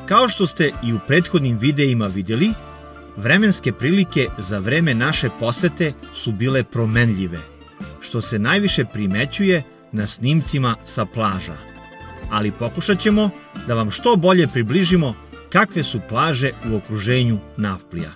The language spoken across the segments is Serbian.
Kao što ste i u prethodnim videima vidjeli, vremenske prilike za vreme naše posete su bile promenljive, što se najviše primećuje na snimcima sa plaža. Ali pokušat ćemo da vam što bolje približimo kakve su plaže u okruženju Nafplija.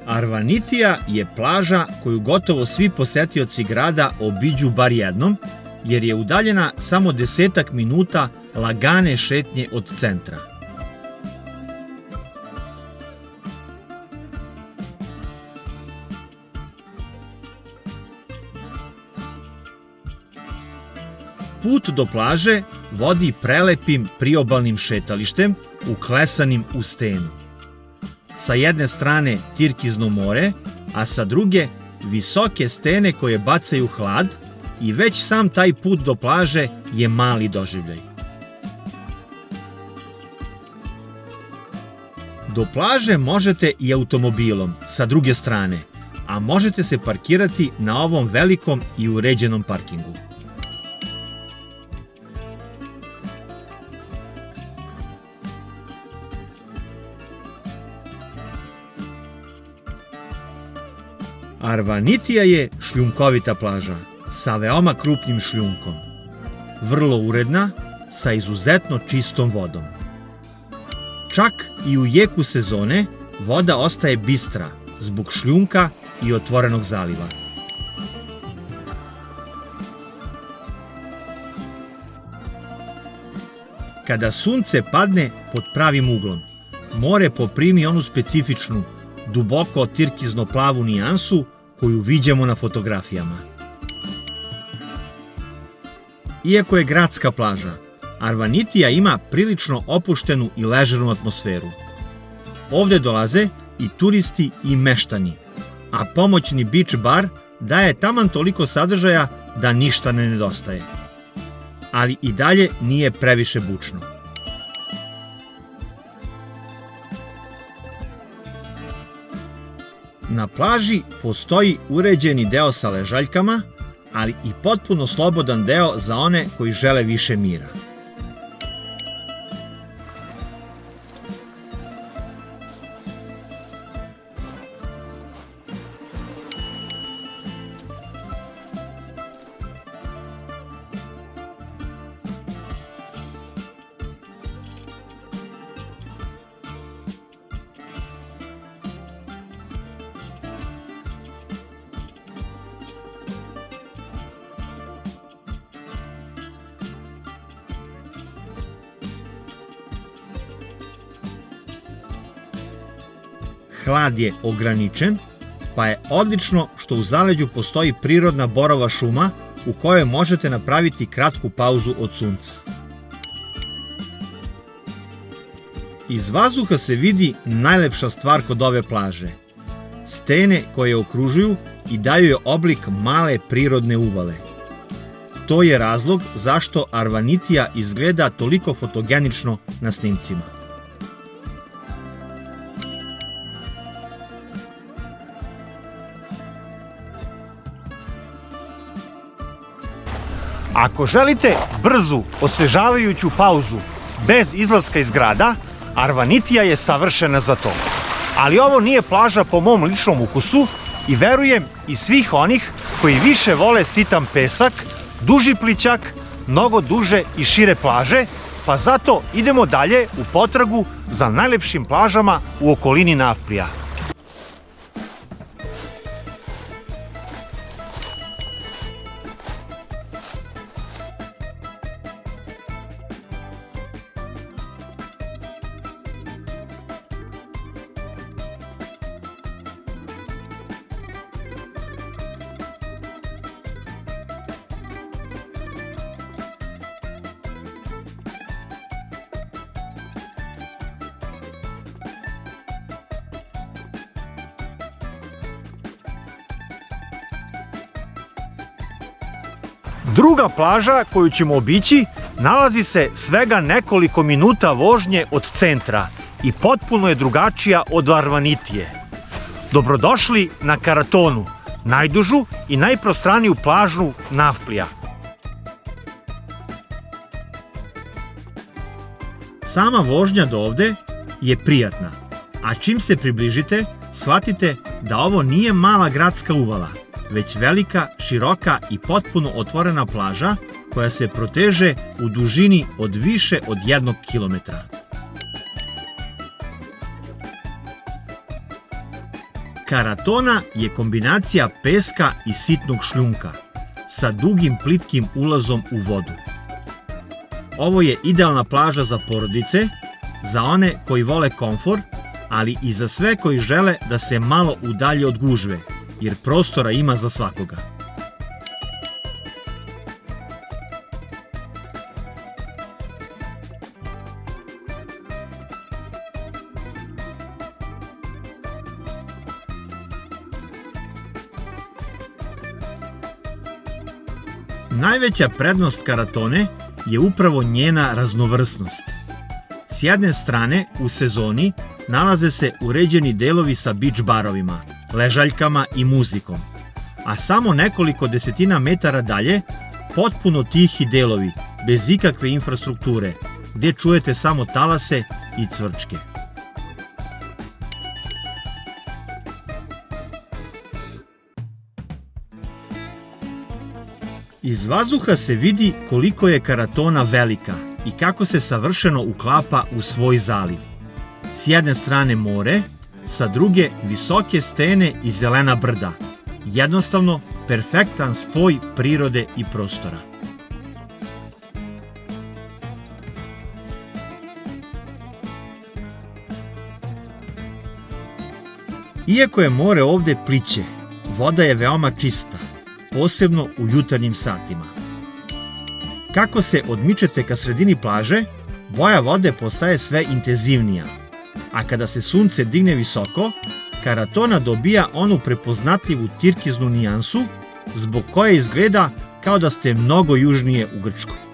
Arvanitija je plaža koju gotovo svi posetioci grada obiđu bar jednom, jer je udaljena samo 10 minuta lagane šetnje od centra. Put do plaže vodi prelepim priobalnim šetalištem uklesanim u stenu. Sa jedne strane Tirkizno more, a sa druge visoke stene koje bacaju hlad i već sam taj put do plaže je mali doživljaj. Do plaže možete i automobilom sa druge strane, a možete se parkirati na ovom velikom i uređenom parkingu. Arvanitija je šljunkovita plaža sa veoma krupnim šljunkom, vrlo uredna, sa izuzetno čistom vodom. Čak i u jeku sezone voda ostaje bistra zbog šljunka i otvorenog zaliva. Kada sunce padne pod pravim uglom, more poprimi onu specifičnu, duboko tirkizno-plavu nijansu koju viđamo na fotografijama. Iako je gradska plaža, Arvanitija ima prilično opuštenu i ležernu atmosferu. Ovde dolaze i turisti i meštani, a pomoćni beach bar daje taman toliko sadržaja da ništa ne nedostaje. Ali i dalje nije previše bučno. Na plaži postoji uređeni deo sa ležaljkama, ali i potpuno slobodan deo za one koji žele više mira. Hlad je ograničen, pa je odlično što u zaleđu postoji prirodna borova šuma u kojoj možete napraviti kratku pauzu od sunca. Iz vazduha se vidi najlepša stvar kod ove plaže. Stene koje je okružuju i daju joj oblik male prirodne uvale. To je razlog zašto Arvanitija izgleda toliko fotogenično na snimcima. Ako želite brzu, osvežavajuću pauzu bez izlaska iz grada, Arvanitija je savršena za to. Ali ovo nije plaža po mom ličnom ukusu i verujem i svih onih koji više vole sitan pesak, duži plićak, mnogo duže i šire plaže, pa zato idemo dalje u potragu za najlepšim plažama u okolini Nafplija. Druga plaža koju ćemo obići nalazi se svega nekoliko minuta vožnje od centra i potpuno je drugačija od Arvanitije. Dobrodošli na Karatonu, najdužu i najprostraniju plažu Nafplija. Sama vožnja do ovde je prijatna, a čim se približite, shvatite da ovo nije mala gradska uvala, već velika, široka i potpuno otvorena plaža koja se proteže u dužini od više od 1 kilometra. Karatona je kombinacija peska i sitnog šljunka sa dugim plitkim ulazom u vodu. Ovo je idealna plaža za porodice, za one koji vole komfor, ali i za sve koji žele da se malo udalje od gužve, jer prostora ima za svakoga. Najveća prednost Karatone je upravo njena raznovrsnost. S jedne strane, u sezoni nalaze se uređeni delovi sa beach barovima, ležaljkama i muzikom, a samo nekoliko desetina metara dalje potpuno tihi delovi, bez ikakve infrastrukture, gdje čujete samo talase i cvrčke. Iz vazduha se vidi koliko je Karatona velika i kako se savršeno uklapa u svoj zaliv. S jedne strane more, sa druge visoke stene i zelena brda. Jednostavno, perfektan spoj prirode i prostora. Iako je more ovde pliće, voda je veoma čista, posebno u jutarnjim satima. Kako se odmičete ka sredini plaže, boja vode postaje sve intenzivnija, a kada se sunce digne visoko, Karatona dobija onu prepoznatljivu tirkiznu nijansu, zbog koje izgleda kao da ste mnogo južnije u Grčkoj.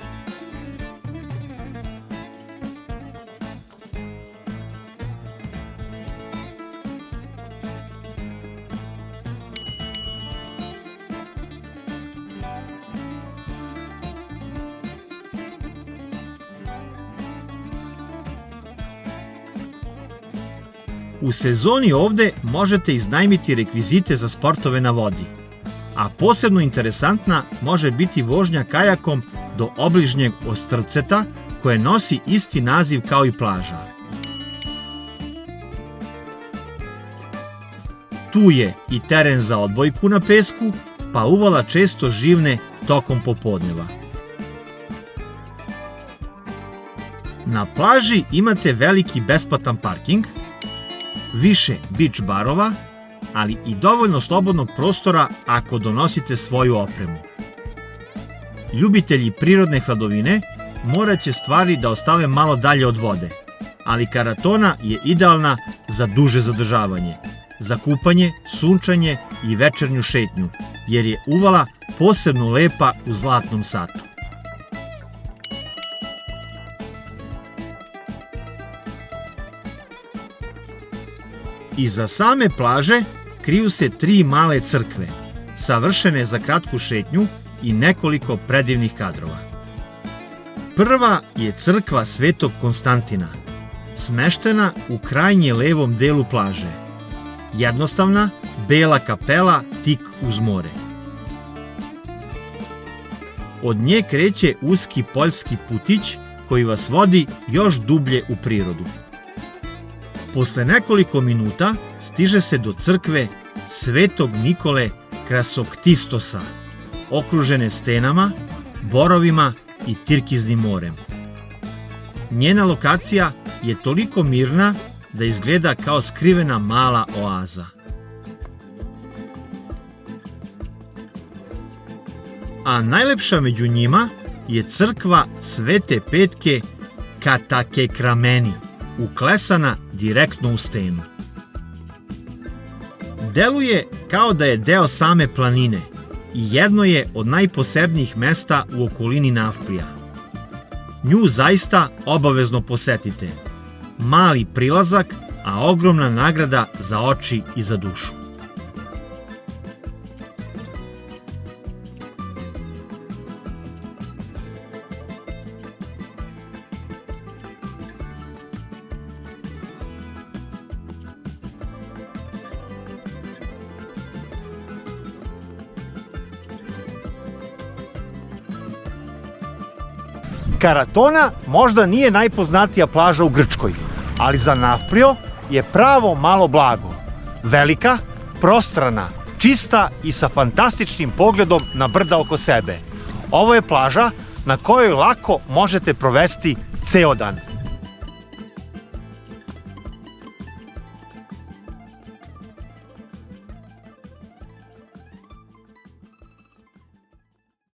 U sezoni ovde možete iznajmiti rekvizite za sportove na vodi, a posebno interesantna može biti vožnja kajakom do obližnjeg ostrvceta koje nosi isti naziv kao i plaža. Tu je i teren za odbojku na pesku, pa uvala često živne tokom popodneva. Na plaži imate veliki besplatan parking, više beach barova, ali i dovoljno slobodnog prostora ako donosite svoju opremu. Ljubitelji prirodne hladovine morat će stvari da ostave malo dalje od vode, ali Karatona je idealna za duže zadržavanje, za kupanje, sunčanje i večernju šetnju, jer je uvala posebno lepa u zlatnom satu. Iza same plaže kriju se 3 male crkve, savršene za kratku šetnju i nekoliko predivnih kadrova. Prva je crkva Svetog Konstantina, smeštena u krajnje levom delu plaže. Jednostavna, bela kapela tik uz more. Od nje kreće uski poljski putić koji vas vodi još dublje u prirodu. Posle nekoliko minuta stiže se do crkve Svetog Nikole Krasoktistosa, okružene stenama, borovima i tirkiznim morem. Njena lokacija je toliko mirna da izgleda kao skrivena mala oaza. A najlepša među njima je crkva Svete Petke Katakekrameni, uklesana direktno u stenu. Deluje kao da je deo same planine i jedno je od najposebnijih mesta u okolini Nafplija. Nju zaista obavezno posetite. Mali prilazak, a ogromna nagrada za oči i za dušu. Karatona možda nije najpoznatija plaža u Grčkoj, ali za Nafplio je pravo malo blago. Velika, prostrana, čista i sa fantastičnim pogledom na brda oko sebe. Ovo je plaža na kojoj lako možete provesti ceo dan.